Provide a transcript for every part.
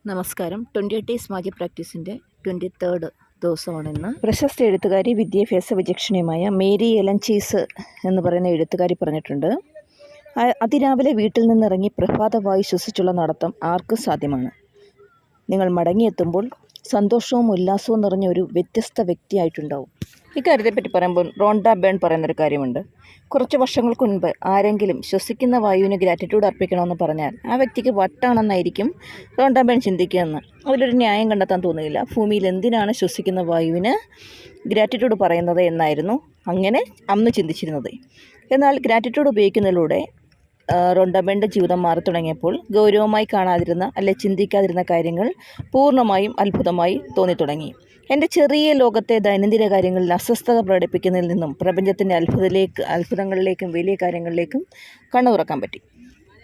നമസ്കാരം. 28 days magic പ്രാക്ടീസിൻ്റെ 23rd ദിവസമാണിന്ന്. പ്രശസ്ത എഴുത്തുകാരി, വിദ്യാഭ്യാസ വിചക്ഷണയുമായ മേരി എലൻ ചീസ് എന്ന് പറയുന്ന എഴുത്തുകാരി പറഞ്ഞിട്ടുണ്ട്, അതിരാവിലെ വീട്ടിൽ നിന്നിറങ്ങി പ്രഭാതവായു ശ്വസിച്ചുള്ള നടത്തം ആർക്കും സാധ്യമാണ്. നിങ്ങൾ മടങ്ങിയെത്തുമ്പോൾ സന്തോഷവും ഉല്ലാസവും നിറഞ്ഞ ഒരു വ്യത്യസ്ത വ്യക്തിയായിട്ടുണ്ടാവും. ഇക്കാര്യത്തെപ്പറ്റി പറയുമ്പോൾ റോണ്ട ബേൺ പറയുന്നൊരു കാര്യമുണ്ട്. കുറച്ച് വർഷങ്ങൾക്ക് മുൻപ് ആരെങ്കിലും ശ്വസിക്കുന്ന വായുവിന് ഗ്രാറ്റിറ്റ്യൂഡ് അർപ്പിക്കണമെന്ന് പറഞ്ഞാൽ ആ വ്യക്തിക്ക് വട്ടാണെന്നായിരിക്കും റോണ്ട ബേൺ ചിന്തിക്കുകയെന്ന്. അതിലൊരു ന്യായം കണ്ടെത്താൻ തോന്നുകയില്ല. ഭൂമിയിൽ എന്തിനാണ് ശ്വസിക്കുന്ന വായുവിന് ഗ്രാറ്റിറ്റ്യൂഡ് പറയുന്നത് എന്നായിരുന്നു അങ്ങനെ അന്ന് ചിന്തിച്ചിരുന്നത്. എന്നാൽ ഗ്രാറ്റിറ്റ്യൂഡ് ഉപയോഗിക്കുന്നതിലൂടെ റോണ്ട ബേണിൻ്റെ ജീവിതം മാറി തുടങ്ങിയപ്പോൾ ഗൗരവമായി കാണാതിരുന്ന ചിന്തിക്കാതിരുന്ന കാര്യങ്ങൾ പൂർണ്ണമായും അത്ഭുതമായി തോന്നിത്തുടങ്ങി. എൻ്റെ ചെറിയ ലോകത്തെ ദൈനംദിന കാര്യങ്ങളിൽ അസ്വസ്ഥത പ്രകടിപ്പിക്കുന്നതിൽ നിന്നും പ്രപഞ്ചത്തിൻ്റെ അത്ഭുതങ്ങളിലേക്കും വലിയ കാര്യങ്ങളിലേക്കും കണ്ണു തുറക്കാൻ പറ്റി.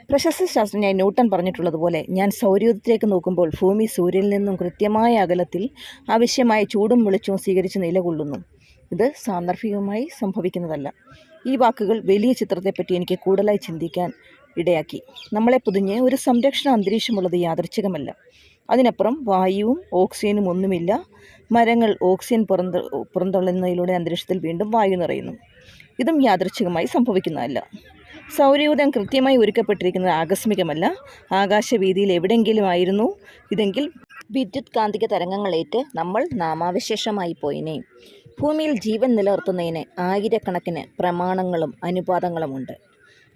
പ്രശസ്ത ശാസ്ത്രജ്ഞനായ ന്യൂട്ടൺ പറഞ്ഞിട്ടുള്ളതുപോലെ, ഞാൻ സൗരയൂഥത്തിലേക്ക് നോക്കുമ്പോൾ ഭൂമി സൂര്യനിൽ നിന്നും കൃത്യമായ അകലത്തിൽ ആവശ്യമായ ചൂടും വെളിച്ചവും സ്വീകരിച്ച് നിലകൊള്ളുന്നു. ഇത് സാന്ദർഭികമായി സംഭവിക്കുന്നതല്ല. ഈ വാക്കുകൾ വലിയ ചിത്രത്തെപ്പറ്റി എനിക്ക് കൂടുതലായി ചിന്തിക്കാൻ ഇടയാക്കി. നമ്മളെ പൊതിഞ്ഞ് ഒരു സംരക്ഷണ അന്തരീക്ഷമുള്ളത് യാദൃച്ഛികമല്ല. അതിനപ്പുറം വായുവും ഓക്സിജനും ഒന്നുമില്ല. മരങ്ങൾ ഓക്സിജൻ പുറന്തള്ളുന്നതിലൂടെ അന്തരീക്ഷത്തിൽ വീണ്ടും വായു നിറയുന്നു. ഇതും യാദൃച്ഛികമായി സംഭവിക്കുന്നതല്ല. സൗരയൂഥം കൃത്യമായി ഒരുക്കപ്പെട്ടിരിക്കുന്നത് ആകസ്മികമല്ല. ആകാശവീതിയിൽ എവിടെയെങ്കിലും ആയിരുന്നു ഇതെങ്കിൽ വിദ്യുത് കാന്തിക തരംഗങ്ങളേറ്റ് നമ്മൾ നാമാവശേഷമായി പോയിനെ. ഭൂമിയിൽ ജീവൻ നിലനിർത്തുന്നതിന് ആയിരക്കണക്കിന് പ്രമാണങ്ങളും അനുപാതങ്ങളുമുണ്ട്.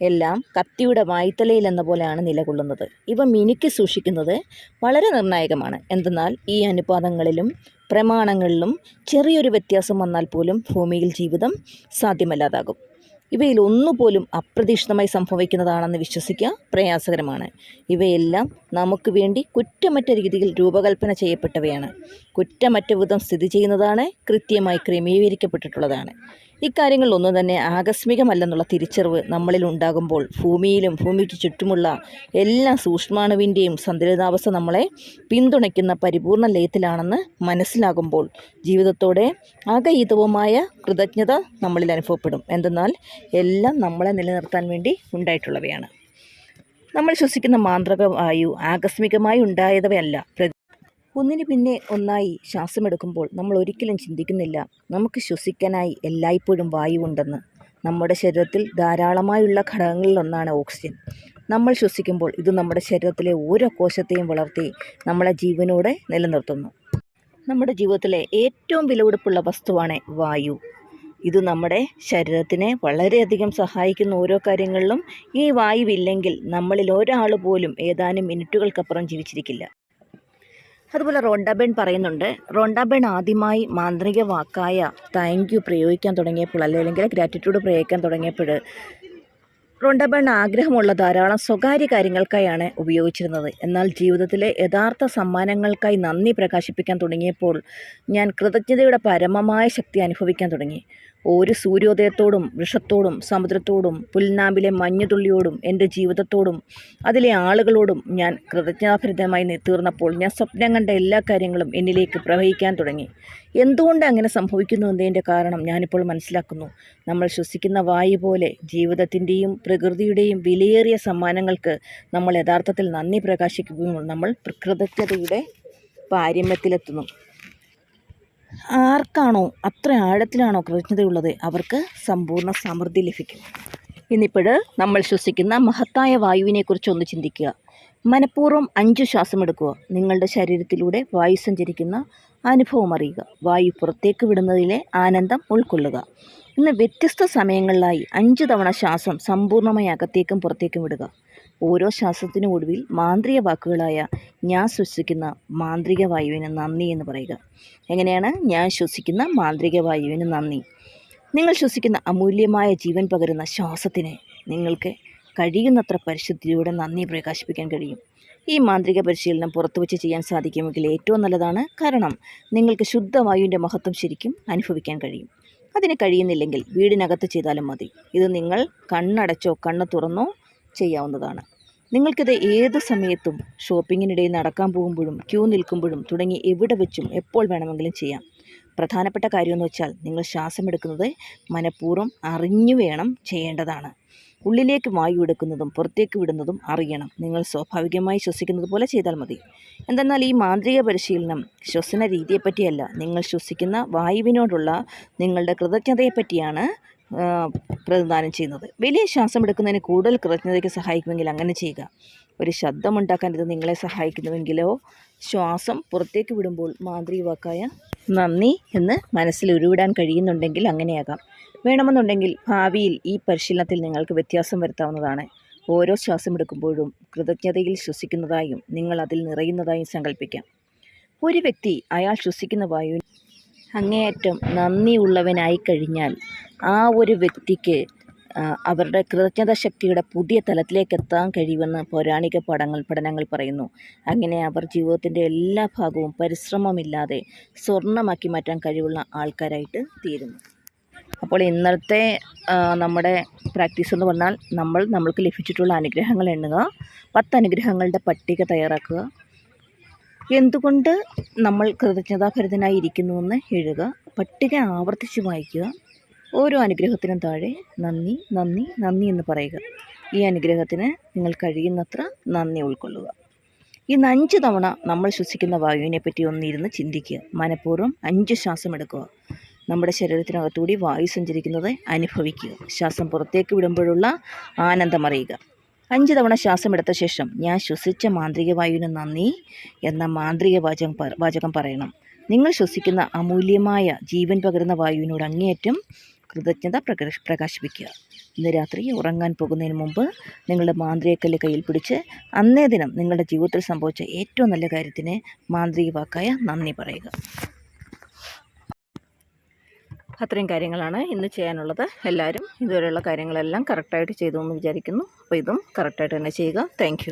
എല്ലാം കത്തിയുടെ വായ്ത്തലയിൽ എന്ന പോലെയാണ് നിലകൊള്ളുന്നത്. ഇവ മിനുക്കി സൂക്ഷിക്കുന്നത് വളരെ നിർണായകമാണ്. എന്തെന്നാൽ ഈ അനുപാതങ്ങളിലും പ്രമാണങ്ങളിലും ചെറിയൊരു വ്യത്യാസം വന്നാൽ പോലും ഭൂമിയിൽ ജീവിതം സാധ്യമല്ലാതാകും. ഇവയിൽ ഒന്നുപോലും അപ്രതീക്ഷിതമായി സംഭവിക്കുന്നതാണെന്ന് വിശ്വസിക്കുക പ്രയാസകരമാണ്. ഇവയെല്ലാം നമുക്ക് വേണ്ടി കുറ്റമറ്റ രീതിയിൽ രൂപകൽപ്പന ചെയ്യപ്പെട്ടവയാണ്. കുറ്റമറ്റ വിധം സ്ഥിതി ചെയ്യുന്നതാണ്, കൃത്യമായി ക്രമീകരിക്കപ്പെട്ടിട്ടുള്ളതാണ്. ഇക്കാര്യങ്ങളിലൊന്നും തന്നെ ആകസ്മികമല്ലെന്നുള്ള തിരിച്ചറിവ് നമ്മളിൽ ഉണ്ടാകുമ്പോൾ ഭൂമിയിലും ഭൂമിക്ക് ചുറ്റുമുള്ള എല്ലാ സൂക്ഷ്മാണുവിൻ്റെയും സന്തുലിതാവസ്ഥ നമ്മളെ പിന്തുണയ്ക്കുന്ന പരിപൂർണ ലയത്തിലാണെന്ന് മനസ്സിലാകുമ്പോൾ ജീവിതത്തോടെ അകയിതവുമായ കൃതജ്ഞത നമ്മളിൽ അനുഭവപ്പെടും. എന്തെന്നാൽ എല്ലാം നമ്മളെ നിലനിർത്താൻ വേണ്ടി ഉണ്ടായിട്ടുള്ളവയാണ്. നമ്മൾ ശ്വസിക്കുന്ന മാന്ത്രിക വായു ആകസ്മികമായി ഉണ്ടായവയല്ല. ഒന്നിനു പിന്നെ ഒന്നായി ശ്വാസമെടുക്കുമ്പോൾ നമ്മൾ ഒരിക്കലും ചിന്തിക്കുന്നില്ല നമുക്ക് ശ്വസിക്കാനായി എല്ലായ്പ്പോഴും വായുവുണ്ടെന്ന്. നമ്മുടെ ശരീരത്തിൽ ധാരാളമായുള്ള ഘടകങ്ങളിലൊന്നാണ് ഓക്സിജൻ. നമ്മൾ ശ്വസിക്കുമ്പോൾ ഇത് നമ്മുടെ ശരീരത്തിലെ ഓരോ കോശത്തെയും വളർത്തി നമ്മളെ ജീവനോടെ നിലനിർത്തുന്നു. നമ്മുടെ ജീവിതത്തിലെ ഏറ്റവും വിലപിടിപ്പുള്ള വസ്തുവാണ് വായു. ഇത് നമ്മുടെ ശരീരത്തിനെ വളരെയധികം സഹായിക്കുന്ന ഓരോ കാര്യങ്ങളിലും ഈ വായുവില്ലെങ്കിൽ നമ്മളിൽ ഒരാൾ പോലും ഏതാനും മിനിറ്റുകൾക്കപ്പുറം ജീവിച്ചിരിക്കില്ല. അതുപോലെ റോണ്ട ബേൺ പറയുന്നുണ്ട്, റോണ്ട ബേൺ ആദ്യമായി മാന്ത്രിക വാക്കായ താങ്ക് യു പ്രയോഗിക്കാൻ തുടങ്ങിയപ്പോൾ അല്ലെങ്കിൽ ഗ്രാറ്റിറ്റ്യൂഡ് പ്രയോഗിക്കാൻ തുടങ്ങിയപ്പോൾ റോണ്ട ബേൺ ആഗ്രഹമുള്ള ധാരാളം സ്വകാര്യ കാര്യങ്ങൾക്കായാണ് ഉപയോഗിച്ചിരുന്നത്. എന്നാൽ ജീവിതത്തിലെ യഥാർത്ഥ സമ്മാനങ്ങൾക്കായി നന്ദി പ്രകാശിപ്പിക്കാൻ തുടങ്ങിയപ്പോൾ ഞാൻ കൃതജ്ഞതയുടെ പരമമായ ശക്തി അനുഭവിക്കാൻ തുടങ്ങി. ഒരു സൂര്യോദയത്തോടും വൃക്ഷത്തോടും സമുദ്രത്തോടും പുൽനാമ്പിലെ മഞ്ഞുതുള്ളിയോടും എൻ്റെ ജീവിതത്തോടും അതിലെ ആളുകളോടും ഞാൻ കൃതജ്ഞതാഭരിതമായി തീർന്നപ്പോൾ ഞാൻ സ്വപ്നം കണ്ട എല്ലാ കാര്യങ്ങളും എന്നിലേക്ക് പ്രവഹിക്കാൻ തുടങ്ങി. എന്തുകൊണ്ട് അങ്ങനെ സംഭവിക്കുന്നു എന്നതിൻ്റെ കാരണം ഞാനിപ്പോൾ മനസ്സിലാക്കുന്നു. നമ്മൾ ശ്വസിക്കുന്ന വായു പോലെ ജീവിതത്തിൻ്റെയും പ്രകൃതിയുടെയും വിലയേറിയ സമ്മാനങ്ങൾക്ക് നമ്മൾ യഥാർത്ഥത്തിൽ നന്ദി പ്രകാശിക്കുമ്പോൾ നമ്മൾ കൃതജ്ഞതയുടെ പാരമ്യത്തിലെത്തുന്നു. ആർക്കാണോ അത്ര ആഴത്തിലാണോ കൃതജ്ഞതയുള്ളത് അവർക്ക് സമ്പൂർണ്ണ സമൃദ്ധി ലഭിക്കും. ഇന്നിപ്പോൾ നമ്മൾ ശ്വസിക്കുന്ന മഹത്തായ വായുവിനെക്കുറിച്ച് ഒന്ന് ചിന്തിക്കുക. മനഃപൂർവ്വം 5 ശ്വാസമെടുക്കുക. നിങ്ങളുടെ ശരീരത്തിലൂടെ വായു സഞ്ചരിക്കുന്ന അനുഭവം അറിയുക. വായു പുറത്തേക്ക് വിടുന്നതിലെ ആനന്ദം ഉൾക്കൊള്ളുക. ഇന്ന് വ്യത്യസ്ത സമയങ്ങളിലായി 5 തവണ ശ്വാസം സമ്പൂർണ്ണമായി അകത്തേക്കും പുറത്തേക്കും വിടുക. ഓരോ ശ്വാസത്തിനും ഒടുവിൽ മാന്ത്രിക വാക്കുകളായ ഞാൻ ശ്വസിക്കുന്ന മാന്ത്രിക വായുവിന് നന്ദി എന്ന് പറയുക. എങ്ങനെയാണ്? ഞാൻ ശ്വസിക്കുന്ന മാന്ത്രിക വായുവിന് നന്ദി. നിങ്ങൾ ശ്വസിക്കുന്ന അമൂല്യമായ ജീവൻ പകരുന്ന ശ്വാസത്തിന് നിങ്ങൾക്ക് കഴിയുന്നത്ര പരിശുദ്ധിയോടെ നന്ദി പ്രകാശിപ്പിക്കാൻ കഴിയും. ഈ മാന്ത്രിക പരിശീലനം പുറത്തു വെച്ച് ചെയ്യാൻ സാധിക്കുമെങ്കിൽ ഏറ്റവും നല്ലതാണ്. കാരണം നിങ്ങൾക്ക് ശുദ്ധവായുവിൻ്റെ മഹത്വം ശരിക്കും അനുഭവിക്കാൻ കഴിയും. അതിന് കഴിയുന്നില്ലെങ്കിൽ വീടിനകത്ത് ചെയ്താലും മതി. ഇത് നിങ്ങൾ കണ്ണടച്ചോ കണ്ണ് തുറന്നോ ചെയ്യാവുന്നതാണ്. നിങ്ങൾക്കിത് ഏത് സമയത്തും ഷോപ്പിങ്ങിനിടയിൽ നടക്കാൻ പോകുമ്പോഴും ക്യൂ നിൽക്കുമ്പോഴും തുടങ്ങി എവിടെ വെച്ചും എപ്പോൾ വേണമെങ്കിലും ചെയ്യാം. പ്രധാനപ്പെട്ട കാര്യമെന്ന് വെച്ചാൽ നിങ്ങൾ ശ്വാസമെടുക്കുന്നത് മനഃപൂർവ്വം അറിഞ്ഞു വേണം ചെയ്യേണ്ടതാണ്. ഉള്ളിലേക്ക് വായു എടുക്കുന്നതും പുറത്തേക്ക് വിടുന്നതും അറിയണം. നിങ്ങൾ സ്വാഭാവികമായി ശ്വസിക്കുന്നത് പോലെ ചെയ്താൽ മതി. എന്തെന്നാൽ ഈ മാന്ത്രിക പരിശീലനം ശ്വസന രീതിയെപ്പറ്റിയല്ല, നിങ്ങൾ ശ്വസിക്കുന്ന വായുവിനോടുള്ള നിങ്ങളുടെ കൃതജ്ഞതയെപ്പറ്റിയാണ് പ്രതിദാനം ചെയ്യുന്നത്. വലിയ ശ്വാസം എടുക്കുന്നതിന് കൂടുതൽ കൃതജ്ഞതയ്ക്ക് സഹായിക്കുമെങ്കിൽ അങ്ങനെ ചെയ്യുക. ഒരു ശബ്ദമുണ്ടാക്കാൻ ഇത് നിങ്ങളെ സഹായിക്കുന്നുവെങ്കിലോ ശ്വാസം പുറത്തേക്ക് വിടുമ്പോൾ മാന്ത്രിക വാക്കായ നന്ദി എന്ന് മനസ്സിൽ ഉരുവിടാൻ കഴിയുന്നുണ്ടെങ്കിൽ അങ്ങനെയാകാം. വേണമെന്നുണ്ടെങ്കിൽ ഭാവിയിൽ ഈ പരിശീലനത്തിൽ നിങ്ങൾക്ക് വ്യത്യാസം വരുത്താവുന്നതാണ്. ഓരോ ശ്വാസം എടുക്കുമ്പോഴും കൃതജ്ഞതയിൽ ശ്വസിക്കുന്നതായും നിങ്ങൾ അതിൽ നിറയുന്നതായും സങ്കല്പിക്കാം. ഒരു വ്യക്തി അയാൾ ശ്വസിക്കുന്ന വായു അങ്ങേയറ്റം നന്ദിയുള്ളവനായി കഴിഞ്ഞാൽ ആ ഒരു വ്യക്തിക്ക് അവരുടെ കൃതജ്ഞതാ ശക്തിയുടെ പുതിയ തലത്തിലേക്ക് എത്താൻ കഴിയുമെന്ന് പൗരാണിക പഠനങ്ങൾ പറയുന്നു. അങ്ങനെ അവർ ജീവിതത്തിൻ്റെ എല്ലാ ഭാഗവും പരിശ്രമമില്ലാതെ സ്വർണ്ണമാക്കി മാറ്റാൻ കഴിവുള്ള ആൾക്കാരായിട്ട് തീരുന്നു. അപ്പോൾ ഇന്നത്തെ നമ്മുടെ പ്രാക്ടീസ് എന്ന് പറഞ്ഞാൽ നമ്മൾക്ക് ലഭിച്ചിട്ടുള്ള അനുഗ്രഹങ്ങൾ എണ്ണുക, 10 അനുഗ്രഹങ്ങളുടെ പട്ടിക തയ്യാറാക്കുക, എന്തുകൊണ്ട് നമ്മൾ കൃതജ്ഞതാഭരിതനായി ഇരിക്കുന്നുവെന്ന് എഴുതുക, പട്ടിക ആവർത്തിച്ച് വായിക്കുക, ഓരോ അനുഗ്രഹത്തിനും താഴെ നന്ദി നന്ദി നന്ദി എന്ന് പറയുക. ഈ അനുഗ്രഹത്തിന് നിങ്ങൾ കഴിയുന്നത്ര നന്ദി ഉൾക്കൊള്ളുക. ഇന്ന് 5 തവണ നമ്മൾ ശ്വസിക്കുന്ന വായുവിനെ പറ്റി ഒന്നിരുന്ന് ചിന്തിക്കുക. മനഃപൂർവ്വം 5 ശ്വാസം എടുക്കുക. നമ്മുടെ ശരീരത്തിനകത്തൂടി വായു സഞ്ചരിക്കുന്നത് അനുഭവിക്കുക. ശ്വാസം പുറത്തേക്ക് വിടുമ്പോഴുള്ള ആനന്ദം അറിയുക. 5 തവണ ശ്വാസം എടുത്ത ശേഷം ഞാൻ ശ്വസിച്ച മാന്ത്രിക വായുവിന് നന്ദി എന്ന മാന്ത്രിക വാചകം പറയണം. നിങ്ങൾ ശ്വസിക്കുന്ന അമൂല്യമായ ജീവൻ പകരുന്ന വായുവിനോട് അങ്ങേയറ്റം കൃതജ്ഞത പ്രകാശിപ്പിക്കുക. ഇന്ന് രാത്രി ഉറങ്ങാൻ പോകുന്നതിന് മുമ്പ് നിങ്ങളുടെ മാന്ത്രികക്കല്ല് കയ്യിൽ പിടിച്ച് അന്നേ ദിനം നിങ്ങളുടെ ജീവിതത്തിൽ സംഭവിച്ച ഏറ്റവും നല്ല കാര്യത്തിന് മാന്ത്രിക വാക്കായ നന്ദി പറയുക. അത്രയും കാര്യങ്ങളാണ് ഇന്ന് ചെയ്യാനുള്ളത്. എല്ലാവരും ഇതുവരെയുള്ള കാര്യങ്ങളെല്ലാം കറക്റ്റായിട്ട് ചെയ്തു എന്ന് വിചാരിക്കുന്നു. അപ്പോൾ ഇതും കറക്റ്റായിട്ട് തന്നെ ചെയ്യുക. താങ്ക്